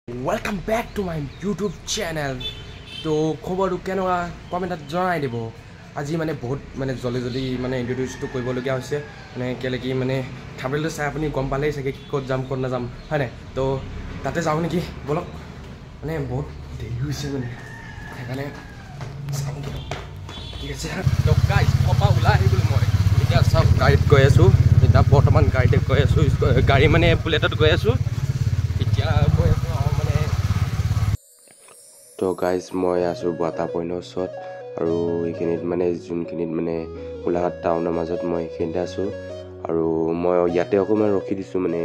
Welcome back to my YouTube channel. तो खबर केनेवा कमेन्टत जनाइ दिबो আজি মানে বহুত মানে জলি জলি মানে ইন্ট্रोड्यूस তো কৰিব লগিয়া হৈছে মানে কেলে কি মানে থাম্বনেল চাই আপুনি গম পালেই চাগে কি ক'ত যাম ক'ত না যাম হয় নাই তো তাতে যাও নেকি বলক মানে বহুত দেৰি হৈছে মানে সেইকাৰণে চাম কি ঠিক আছে তো গাইস কপা উলা আহি গ'ল মই এতিয়া সব গাড়ীত গৈ আছো এটা বৰ্তমান গাড়ীতে গৈ আছো গাড়ী মানে বুলেটত গৈ আছো এতিয়া গৈ আছো মানে তো গাইস মই আছো বাটা পইণ্টৰ ওচৰত আৰু এইখিনিত মানে যোনখিনিত মানে গোলাঘাট টাউনৰ মাজত মই এইখিনিতে আছো আৰু মই ইয়াতে অকমান ৰখি দিছো মানে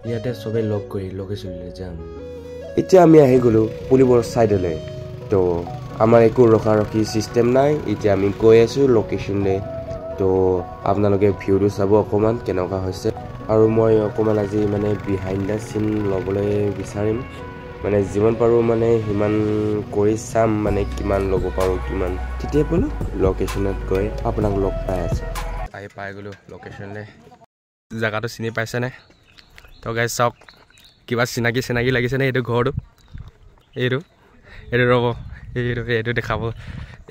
ইয়াতে সবে লগ কৰি লোকেশ্যনলৈ যাম এতিয়া আমি আহি গলো পুলিবৰ সাইডলে তো আমাৰ একো ৰখা ৰখি সিস্টেম নাই এতিয়া আমি গৈ আছো লোকেশ্যনলৈ তো আপোনালোকে ভিউটো চাব অকমান কেনেকুৱা হৈছে আৰু মই অকমান আজি মানে বিহাইণ্ড দ্য সিন লবলৈ বিচাৰিম মানে জীवन পাৰো মানে হিমান কৰি চাম মানে কিমান লব পাৰো কিমান তেতিয়া বলো লোকেশ্যনত গৈ আপোনাক লগ পাই আছে আই পাই গলো লোকেশ্যনলে জায়গাটো চিনি পাইছে নে তো গাইস চাওক কিবা চিনাকি লাগিছে নে এইটো ঘৰটো এইটো ৰব এইটো দেখাব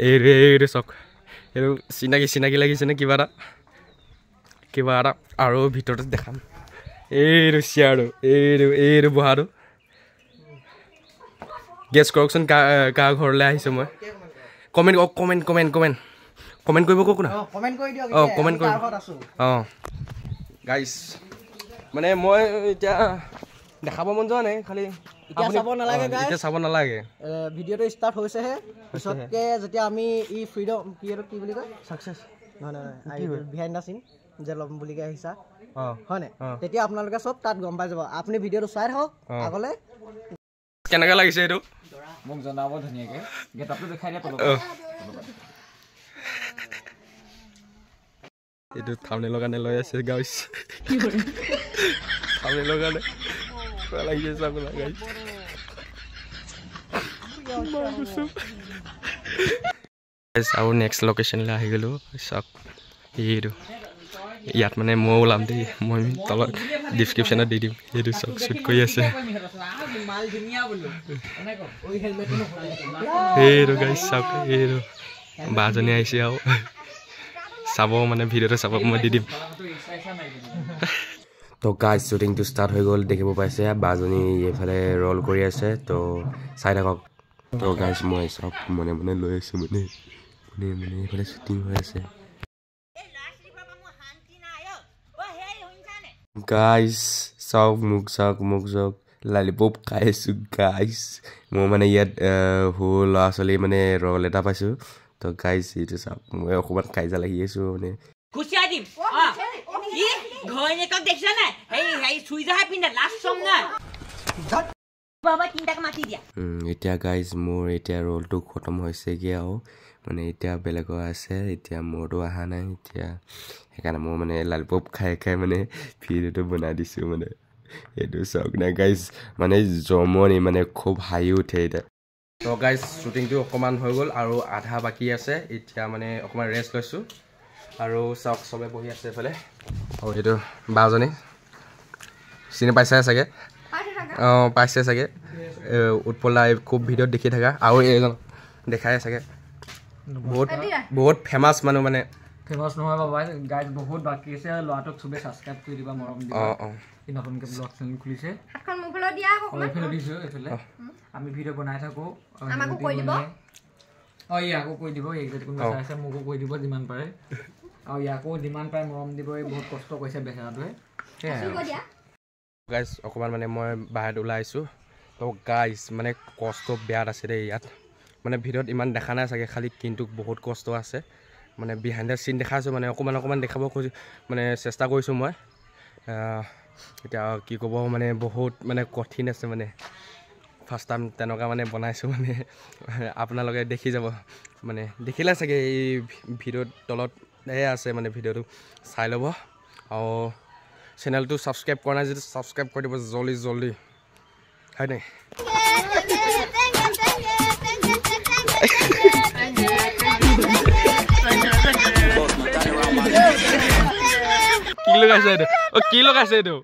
এইটো চাওক এইটো চিনাকি লাগিছে নে কিবা এটা আৰু ভিতৰত দেখাম এইটো চিয়াৰো এইটো বহাটো গেছ কৰকচোন কা ঘৰলৈ আহিছো মই কমেন্ট কৰিব কওক না কমেন্ট কৰি দিয়ক কমেন্ট কৰি গাইস মানে মই এতিয়া দেখাব মন যোৱা নাই খালি এতিয়া চাব নালাগে গাইস এতিয়া চাব নালাগে ভিডিওটো ষ্টাৰ্ট হৈছে হে পিছতকে যেতিয়া আমি ই ফ্ৰীডম কি বুলি কয় সাকসেস নহয় বিহাইণ্ড দ্য সিন যে লম বুলি কৈ আহিছা হয় নে তেতিয়া আপোনালোকে সব তাত গম পাই যাব আপুনি ভিডিওটো চাই থাকক আগলে কেনেকা লাগিছে এইটো মোক জনাব ধুনিয়াকে গেটআপটো দেখাই দিয়া তলত এইটো থাম্বনেলৰ কাৰণে লৈ আছে গাইস থাম্বনেলৰ কাৰণে ভাল লাগিছে চাবলৈ গাইস গাইস আৰু নেক্সট লোকেশ্যনলৈ আহি গ'লো চাওক এইটো ইয়াত মানে মই ওলাম দেই মই তলত ডিছক্ৰিপশ্যনত দি দিম এইটো চব শ্বুট কৰি আছে এইটো গাইস চাওক এইটো বাজনী আহিছে আৰু চাব মানে ভিডিঅ'টো চাব মই দি দিম তো গাইস শ্বুটিংটো ষ্টাৰ্ট হৈ গ'ল দেখিব পাইছে বাজনী এইফালে ৰল কৰি আছে তো চাই থাকক তো গাইস মই চব মনে লৈ আছো মানে এইফালে শ্বুটিং হৈ আছে গাইস চাওক মোক চাওক লালিপপ খাই আছো গাইস মই মানে ইয়াত সৰু ল'ৰা ছোৱালী মানে ৰল এটা পাইছো তো গাইস এইটো চাওক মই অকমান কাইজা লাগি আছো মানে খুচিয়া দিম কি ঘৈণীয়েকক দেখিছা নাই হেই চুইজাহে পিন্ধে লাষ্ট চং না বাবা তিনটাকে মাতি দিয়া এতিয়া গাইস মোৰ এতিয়া ৰলটো খতম হৈছেগে আৰু মানে এতিয়া বেলেগৰ আছে এতিয়া মোৰটো অহা নাই এতিয়া সেইকাৰণে মই মানে লালপপ খাই মানে ভিডিঅ'টো বনাই দিছো মানে এইটো চাওক না গাইস মানে জমনি মানে খুব হাঁহি উঠে এতিয়া তো গাইস শ্বুটিংটো অকমান হৈ গ'ল আৰু আধা বাকী আছে এতিয়া মানে অকমান ৰেষ্ট লৈছো আৰু চাওক সবে বহি আছে এফালে আৰু এইটো বাজনী চিনি পাইছে চাগে পাইছে চাগে উৎপলা খুব ভিডিঅ'ত দেখি থাকা আৰু এইজন দেখাই চাগে বহুত ফেমাছ মানুহ মানে ফেমাছ নহয় বাবা গাইজ বহুত বাকি আছে ল'ৰাটোক সবে সাবস্ক্ৰাইব কৰি দিবা মৰম দিবা এই নতুনকে ব্লগ চেনেল খুলিছে হাতখন মুখলৈ দিয়া এইফালে দিছো এইফালে আমি ভিডিঅ' বনাই থাকো আমাকো কৈ দিব ইয়াকো কৈ দিব এই যে কোনোবা চাইছে মোকো কৈ দিব যিমান পাৰে আৰু ইয়াকো যিমান পাৰে মৰম দিব এই বহুত কষ্ট কৰিছে বেচাৰাটোৱে গাইজ অকমান মানে মই বাহিৰত ওলাই আহিছো তো গাইজ মানে কষ্ট বেয়াত আছে দেই ইয়াত মানে ভিডিঅ'ত ইমান দেখা নাই চাগে খালি কিন্তু বহুত কষ্ট আছে মানে বিহাইণ্ড দ্য সিন দেখাইছোঁ মানে অকমান দেখাব খুজি মানে চেষ্টা কৰিছোঁ মই এতিয়া কি ক'ব মানে বহুত মানে কঠিন আছে মানে ফাৰ্ষ্ট টাইম তেনেকুৱা মানে বনাইছোঁ মানে আপোনালোকে দেখি যাব মানে দেখিলে চাগে এই ভিডিঅ'ৰ তলত আছে মানে ভিডিঅ'টো চাই ল'ব আৰু চেনেলটো ছাবস্ক্ৰাইব কৰা নাই যদি ছাবস্ক্ৰাইব কৰি দিব জলদি হয় নাই কি লগাইছে এইটো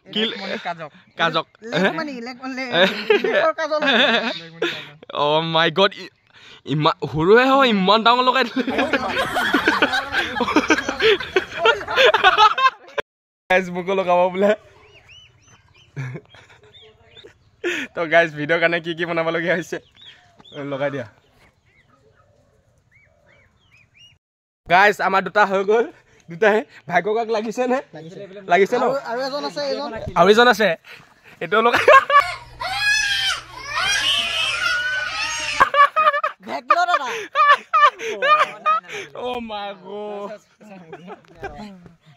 কিল কাজক কাজক কাজল ও মাই গড ইমান সৰুহে হয় ইমান ডাঙৰ লগাই দিলে গাইজ মোকো লগাব বোলে তো গাইজ ভিডিঅ'ৰ কাৰণে কি বনাবলগীয়া হৈছে লগাই দিয়া গাইজ আমাৰ দুটা হৈ গ'ল দুটাহে ভাগ্যক লাগিছে নে লাগিছে ন আৰু এজন আছে এইটো লগাই ও মাই গড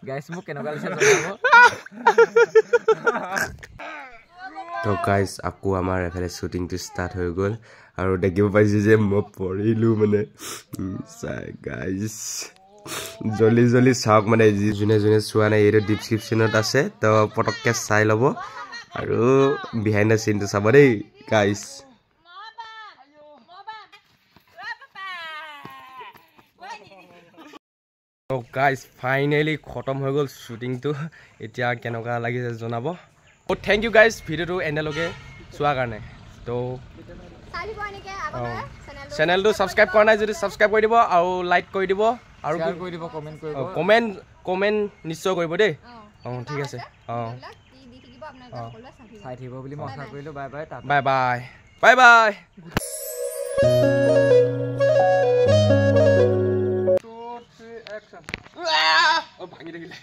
গাইজ মোক কেনেকুৱা লাগিছে জনাব তো গাইজ আকৌ আমাৰ এফালে শ্বুটিংটো ষ্টাৰ্ট হৈ গ'ল আৰু দেখিব পাইছোঁ যে মই পৰিলোঁ মানে গাইজ জল্দি চাওক মানে যোনে চোৱা নাই এইটো ডিছক্ৰিপশ্যনত আছে তো পটককৈ চাই ল'ব আৰু বিহাইণ্ড দ্য চিনটো চাব দেই গাইজ তো গাইজ ফাইনেলি খতম হৈ গ'ল শ্বুটিংটো এতিয়া কেনেকুৱা লাগিছে জনাব থেংক ইউ গাইজ ভিডিঅ'টো এনেলৈকে চোৱাৰ কাৰণে তো চেনেলটো ছাবস্ক্ৰাইব কৰা নাই যদি ছাবস্ক্ৰাইব কৰি দিব আৰু লাইক কৰি দিব আৰু কমেণ্ট নিশ্চয় কৰিব দেই অঁ ঠিক আছে অঁ চাই থাকিব বুলি মই আশা কৰিলোঁ bye bye bye bye bye bye ভাঙি থাকিলে